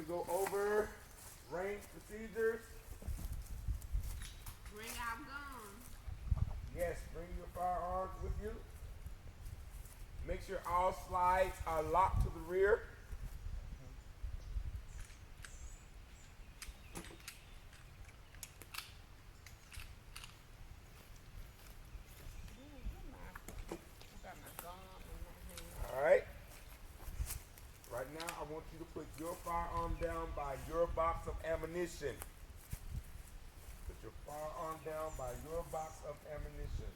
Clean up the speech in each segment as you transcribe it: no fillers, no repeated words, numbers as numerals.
go over range procedures. Bring out guns. Yes, bring your firearms with you. Make sure all slides are locked to the rear. All right. Right now, I want you to put your firearm down by your box of ammunition. Put your firearm down by your box of ammunition.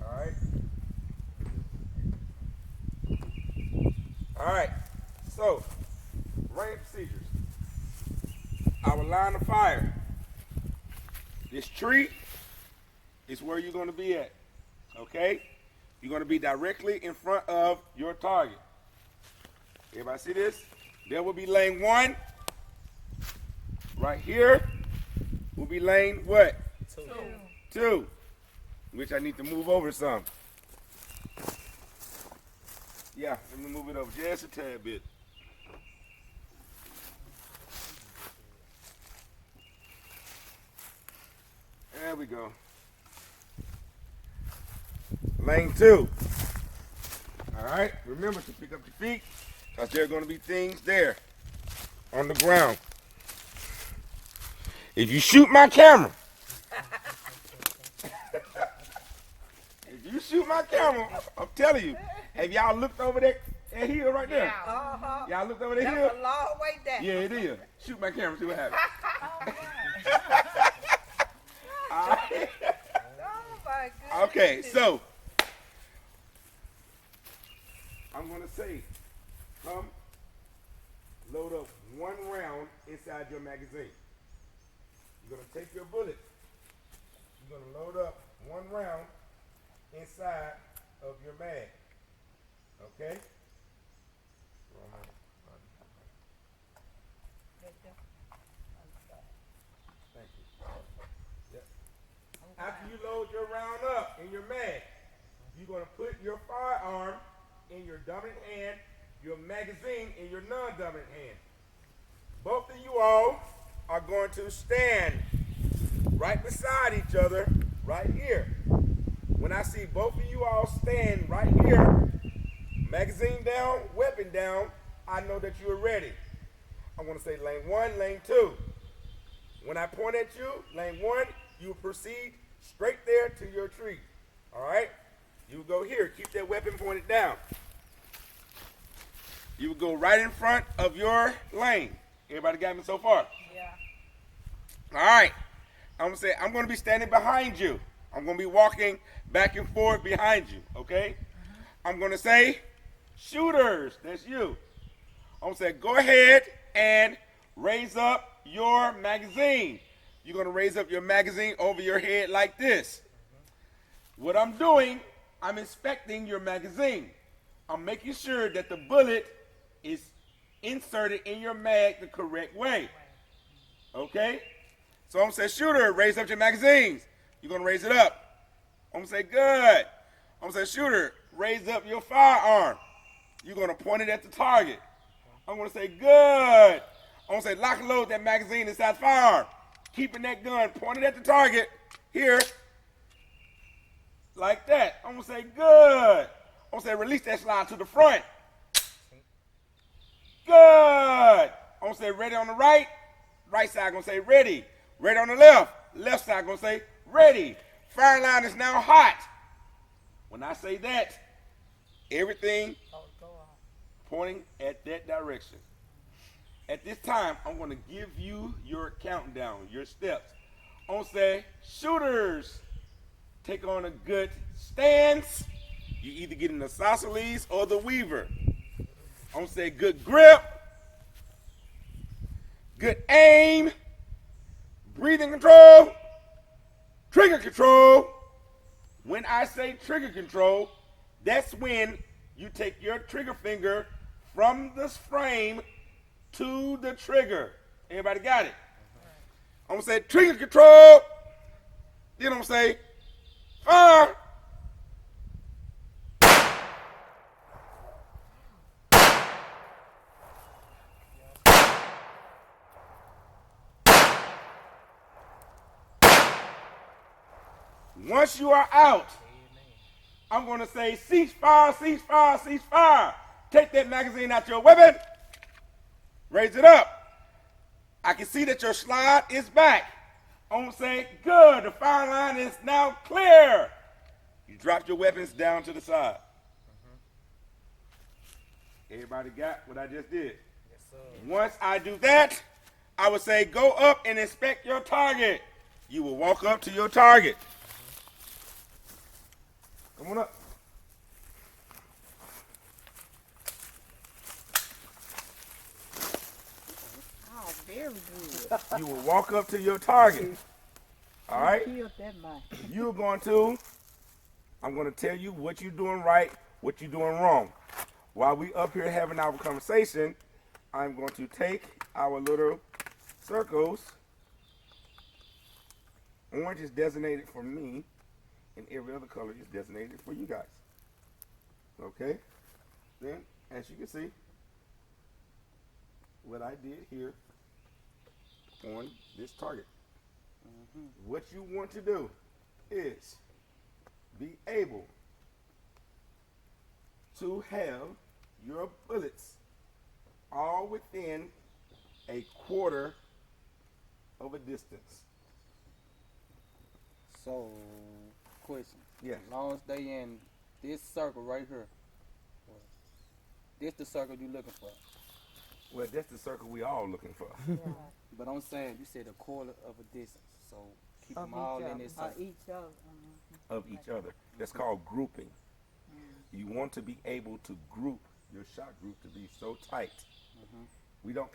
All right. All right. So, range procedures. Our line of fire. This tree is where you're going to be at. Okay? You're going to be directly in front of your target. Everybody see this? There will be lane 1. Right here will be lane what? 2. Which I need to move over some. Yeah, let me move it over just a tad bit. There we go. Lane 2. All right, remember to pick up your feet because there are going to be things there on the ground. If you shoot my camera, I'm telling you, have y'all looked over that hill right there? Uh-huh. Y'all looked over that hill? That's a long way down. Yeah, it is. Shoot my camera, see what happens. Oh my goodness. Okay, so I'm gonna say, come load up 1 round inside your magazine. You're gonna take your bullet. You're gonna load up 1 round inside of your mag. Okay? Thank you. Yep. After you load your round up in your mag, you're going to put your firearm in your dominant hand, your magazine in your non-dominant hand. Both of you all are going to stand right beside each other right here. When I see both of you all stand right here, magazine down, weapon down, I know that you are ready. I'm going to say lane 1, lane 2. When I point at you, lane 1, you proceed straight there to your tree. All right? You go here. Keep that weapon pointed down. You will go right in front of your lane. Everybody got me so far? Yeah. All right. I'm going to say, I'm going to be standing behind you. I'm going to be walking back and forth behind you, okay? I'm going to say, shooters, that's you. I'm going to say, go ahead and raise up your magazine. You're going to raise up your magazine over your head like this. What I'm doing, I'm inspecting your magazine. I'm making sure that the bullet is inserted in your mag the correct way. Okay? So I'm going to say, shooter, raise up your magazines. You're going to raise it up. I'm going to say, good. I'm going to say, shooter, raise up your firearm. You're going to point it at the target. I'm going to say, good. I'm going to say, lock and load that magazine inside the firearm. Keeping that gun pointed at the target here, like that. I'm going to say, good. I'm going to say, release that slide to the front. Good. I'm going to say, ready on the right. Right side going to say, ready. Ready on the left. Left side going to say, ready. Fire line is now hot. When I say that, everything pointing at that direction. At this time, I'm going to give you your countdown, your steps. I'm going to say, shooters, take on a good stance. You either get in the isosceles or the weaver. I'm going to say, good grip, good aim, breathing control, trigger control. When I say trigger control, that's when you take your trigger finger from the frame to the trigger. Everybody got it? I'm going to say trigger control. Then I'm going to say Fire! Once you are out, I'm going to say cease fire, cease fire, cease fire. Take that magazine out your weapon. Raise it up. I can see that your slide is back. I'm going to say, good, the fire line is now clear. You drop your weapons down to the side. Everybody got what I just did? Yes, sir. Once I do that, I would say go up and inspect your target. You will walk up to your target. Come on up. Oh, very good. You will walk up to your target. All right? Killed that man. You're going to, I'm going to tell you what you're doing right, what you're doing wrong. While we up here having our conversation, I'm going to take our little circles. Orange is designated for me, and every other color is designated for you guys. Okay? Then, as you can see, what I did here on this target. What you want to do is be able to have your bullets all within a quarter of a distance. So, question. Yes. As long as they in this circle right here, this the circle you looking for. Well, that's the circle we all looking for. But I'm saying, you said a quarter of a distance. So, keep Of them all each in other. this Of circle. each other. Of each other. That's called grouping. You want to be able to group your shot group to be so tight. We don't,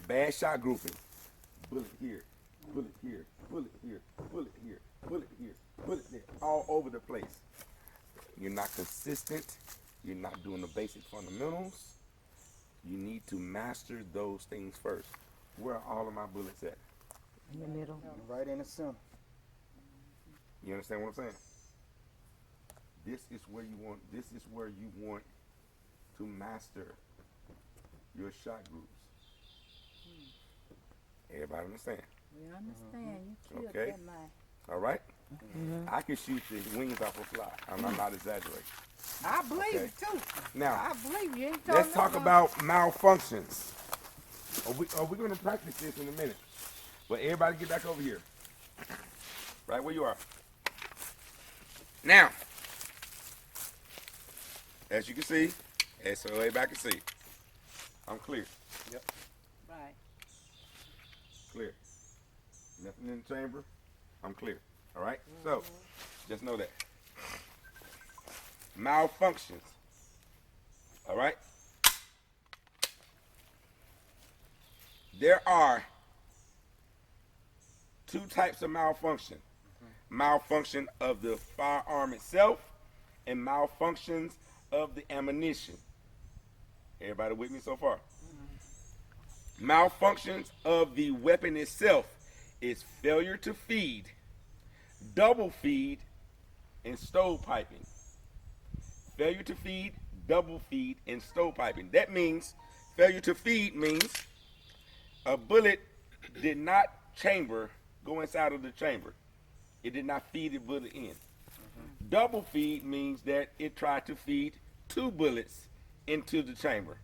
bad shot grouping. Bullet here, bullet here, bullet here, bullet here, bullet here, bullet there, all over the place. You're not consistent. You're not doing the basic fundamentals. You need to master those things first. Where are all of my bullets at? In the middle. Right in the center. You understand what I'm saying? This is where you want to master your shot groups. Everybody understand? We understand. You killed Okay. that man. All right? I can shoot the wings off a fly. I'm not exaggerating. I believe Okay. it too. Now, I believe you. Ain't told let's talk nobody. about malfunctions. Are we going to practice this in a minute? But everybody get back over here. Right where you are. Now, as you can see, as so everybody can see, I'm clear. Right. Clear. Nothing in the chamber. I'm clear. All right? So, just know that. Malfunctions. All right? There are two types of malfunction. Malfunction of the firearm itself and malfunctions of the ammunition. Everybody with me so far? Malfunctions of the weapon itself is failure to feed, double feed, and stovepiping. Failure to feed, double feed, and stovepiping. That means failure to feed means a bullet did not go inside of the chamber. It did not feed the bullet in. Double feed means that it tried to feed two bullets into the chamber.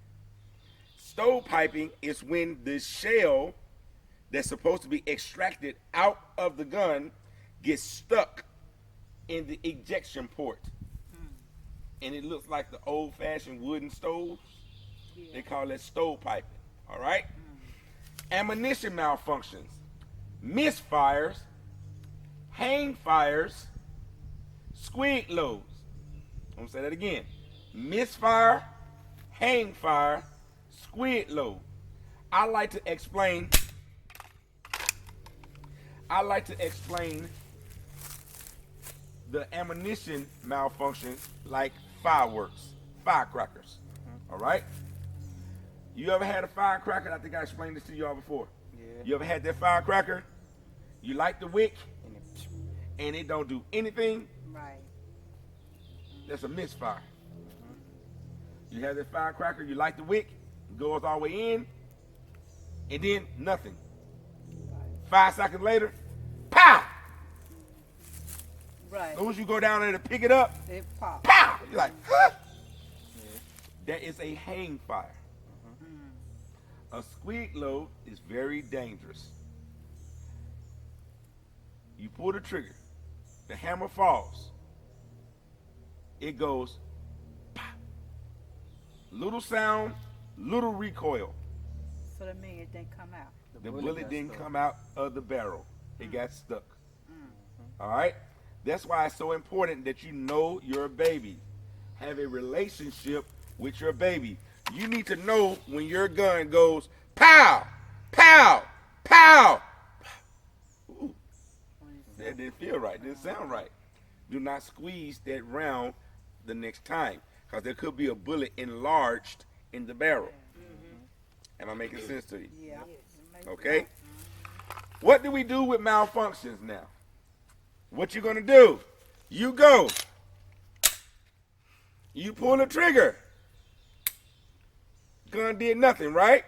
Stovepiping is when the shell that's supposed to be extracted out of the gun gets stuck in the ejection port. And it looks like the old-fashioned wooden stoves. They call that stovepiping. All right? Ammunition malfunctions, misfires, hang fires, squig loads. I'm going to say that again. Misfire, hang fire, squid load. I like to explain the ammunition malfunction like fireworks, firecrackers. All right? You ever had a firecracker? I think I explained this to y'all before. Yeah. You ever had that firecracker? You light the wick And it, and it don't do anything Right. That's a misfire. You have that firecracker, you light the wick, it goes all the way in, and then nothing. 5 seconds later, pow! Right. As soon as you go down there to pick it up, It popped. pow! You're like, huh? That is a hang fire. A squid load is very dangerous. You pull the trigger, the hammer falls, it goes pop. Little sound, little recoil. So that means it didn't come out. The bullet bullet got didn't stuck. come out of the barrel. It got stuck. All right? That's why it's so important that you know your baby. Have a relationship with your baby. You need to know when your gun goes pow, pow, pow. Ooh, that didn't feel right. Didn't sound right. Do not squeeze that round the next time, because there could be a bullet enlarged in the barrel. Am I making sense to you? Yeah. Okay? What do we do with malfunctions now? What you gonna do? You go. You pull the trigger. Gun did nothing, right?